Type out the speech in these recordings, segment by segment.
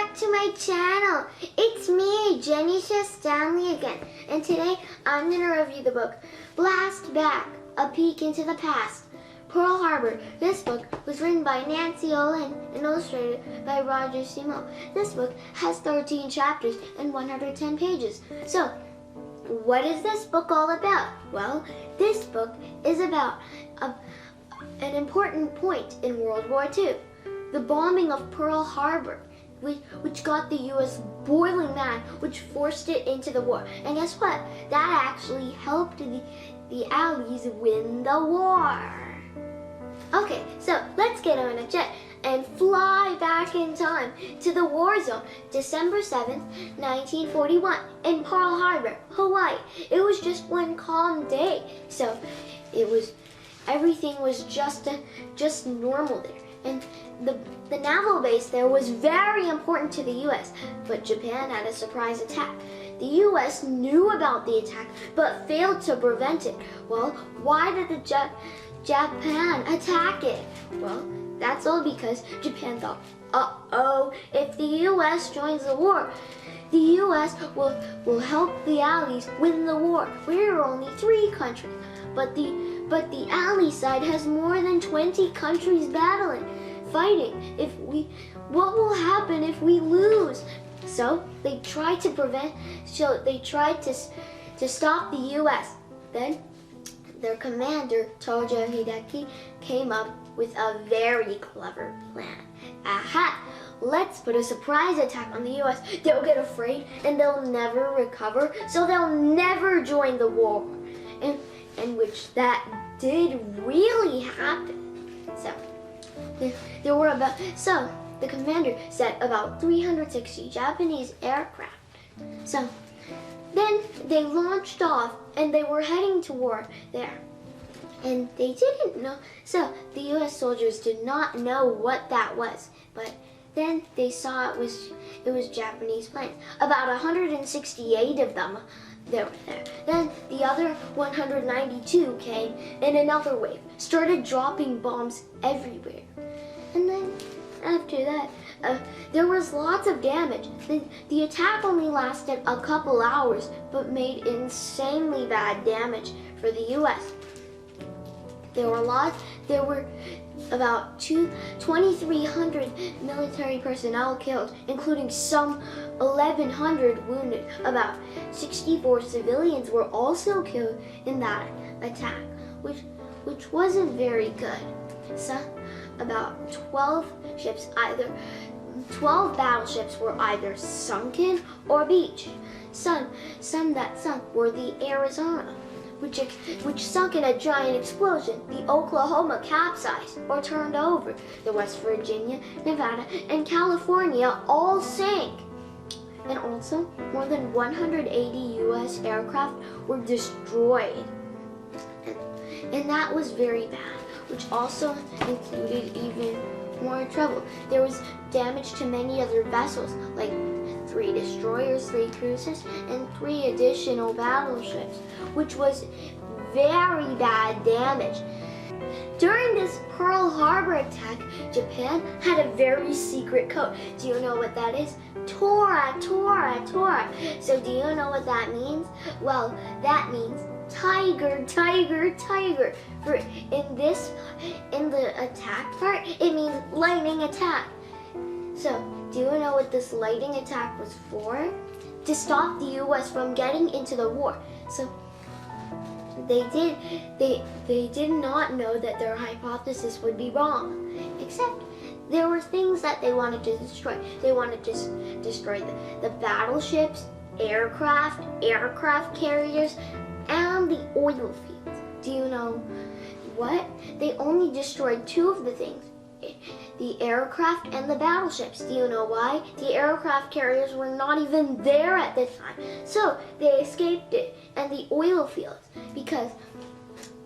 back to my channel. It's me, Jenisha Stanley again, and today I'm going to review the book Blast Back, A Peek into the Past, Pearl Harbor. This book was written by Nancy Ohlin and illustrated by Simó. This book has 13 chapters and 110 pages. So, what is this book all about? Well, this book is about an important point in World War II. The bombing of Pearl Harbor, which got the U.S. boiling mad, which forced it into the war. And guess what? That actually helped the Allies win the war. Okay, so let's get on a jet and fly back in time to the war zone, December 7th, 1941, in Pearl Harbor, Hawaii. It was just one calm day, so everything was just normal there. And the naval base there was very important to the U.S., but Japan had a surprise attack. The U.S. knew about the attack, but failed to prevent it. Well, why did Japan attack it? Well, that's all because Japan thought, uh-oh, if the U.S. joins the war, the U.S. will help the Allies win the war. We're only 3 countries, but the Ally side has more than 20 countries battling, fighting. What will happen if we lose? So they tried to stop the U.S. Then their commander, Tojo Hideki, came up with a very clever plan. Aha! Let's put a surprise attack on the U.S. They'll get afraid and they'll never recover, so they'll never join the war. And which that did really happen. So the commander sent about 360 Japanese aircraft. So then they launched off and they were heading to war there. And they didn't know, so the U.S. soldiers did not know what that was, but then they saw it was Japanese planes. About 168 of them they were there. Then the other 192 came in another wave, started dropping bombs everywhere. And then after that, there was lots of damage. The attack only lasted a couple hours, but made insanely bad damage for the U.S. There were about 2,300 military personnel killed, including some 1,100 wounded. About 64 civilians were also killed in that attack, which wasn't very good. So, about 12 battleships were either sunken or beached. Some that sunk were the Arizona, which sunk in a giant explosion. The Oklahoma capsized or turned over. The West Virginia, Nevada, and California all sank. And also, more than 180 U.S. aircraft were destroyed. And that was very bad, which also included even more trouble. There was damage to many other vessels, like 3 destroyers, 3 cruisers, and 3 additional battleships, which was very bad damage. During this Pearl Harbor attack, Japan had a very secret code. Do you know what that is? Tora, Tora, Tora. So do you know what that means? Well, that means tiger, tiger, tiger. In the attack part, it means lightning attack. So, do you know what this lightning attack was for? To stop the U.S. from getting into the war. So, they did not know that their hypothesis would be wrong. Except, there were things that they wanted to destroy. They wanted to destroy the battleships, aircraft carriers, and the oil fields. Do you know what? They only destroyed 2 of the things. The aircraft and the battleships. Do you know why? The aircraft carriers were not even there at the time. So they escaped it. And the oil fields, because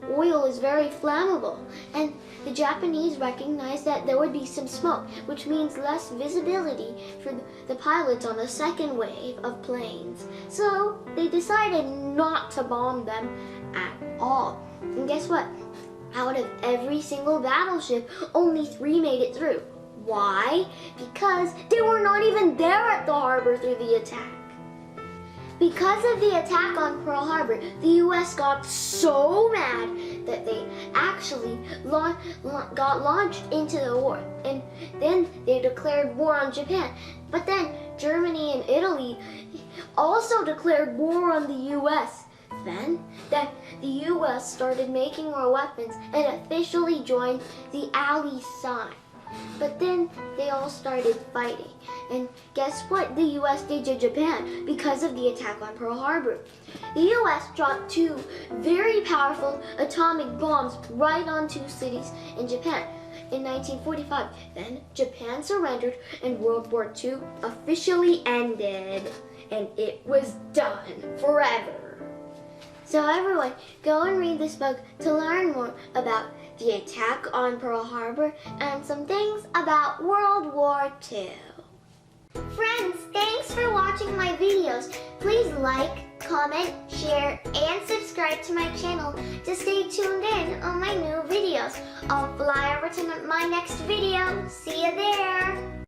oil is very flammable. And the Japanese recognized that there would be some smoke, which means less visibility for the pilots on the second wave of planes. So they decided not to bomb them at all. And guess what? Out of every single battleship, only 3 made it through. Why? Because they were not even there at the harbor through the attack. Because of the attack on Pearl Harbor, the U.S. got so mad that they actually got launched into the war. And then they declared war on Japan. But then Germany and Italy also declared war on the U.S. Then the U.S. started making more weapons and officially joined the Allied side. But then they all started fighting. And guess what the U.S. did to Japan because of the attack on Pearl Harbor? The U.S. dropped 2 very powerful atomic bombs right on 2 cities in Japan in 1945. Then Japan surrendered and World War II officially ended. And it was done forever. So everyone, go and read this book to learn more about the attack on Pearl Harbor and some things about World War II. Friends, thanks for watching my videos. Please like, comment, share, and subscribe to my channel to stay tuned in on my new videos. I'll fly over to my next video. See you there.